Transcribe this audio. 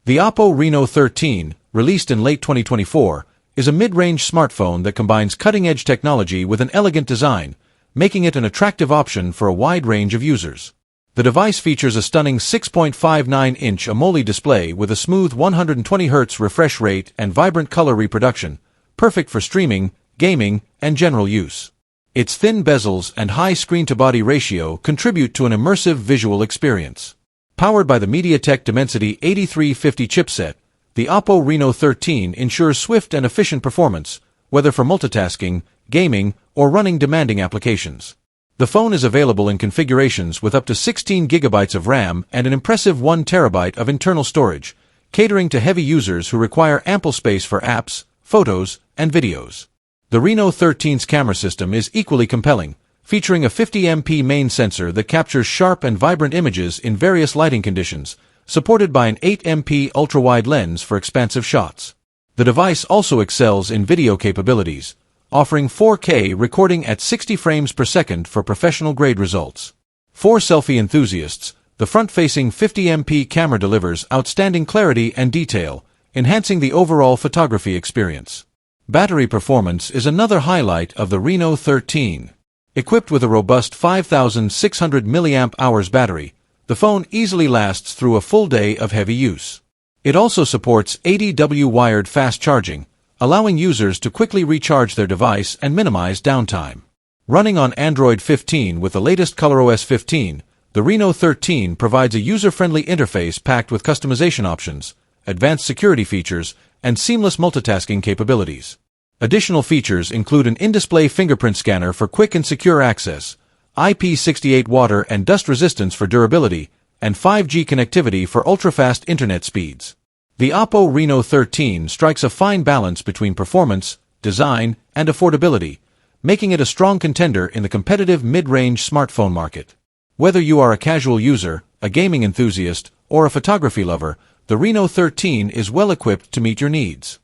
The Oppo Reno 13, released in late 2024, is a mid-range smartphone that combines cutting-edge technology with an elegant design, making it an attractive option for a wide range of users. The device features a stunning 6.59-inch AMOLED display with a smooth 120Hz refresh rate and vibrant color reproduction, perfect for streaming, gaming, and general use. Its thin bezels and high screen-to-body ratio contribute to an immersive visual experience. Powered by the MediaTek Dimensity 8350 chipset, the Oppo Reno 13 ensures swift and efficient performance, whether for multitasking, gaming, or running demanding applications. The phone is available in configurations with up to 16 GB of RAM and an impressive 1 TB of internal storage, catering to heavy users who require ample space for apps, photos, and videos. The Reno 13's camera system is equally compelling, featuring a 50MP main sensor that captures sharp and vibrant images in various lighting conditions, supported by an 8MP ultra-wide lens for expansive shots. The device also excels in video capabilities, offering 4K recording at 60 frames per second for professional-grade results. For selfie enthusiasts, the front-facing 50MP camera delivers outstanding clarity and detail, enhancing the overall photography experience. Battery performance is another highlight of the Reno 13. Equipped with a robust 5,600 mAh battery, the phone easily lasts through a full day of heavy use. It also supports 80W wired fast charging, allowing users to quickly recharge their device and minimize downtime. Running on Android 15 with the latest ColorOS 15, the Reno 13 provides a user-friendly interface packed with customization options, advanced security features, and seamless multitasking capabilities. Additional features include an in-display fingerprint scanner for quick and secure access, IP68 water and dust resistance for durability, and 5G connectivity for ultra-fast internet speeds. The Oppo Reno 13 strikes a fine balance between performance, design, and affordability, making it a strong contender in the competitive mid-range smartphone market. Whether you are a casual user, a gaming enthusiast, or a photography lover, the Reno 13 is well equipped to meet your needs.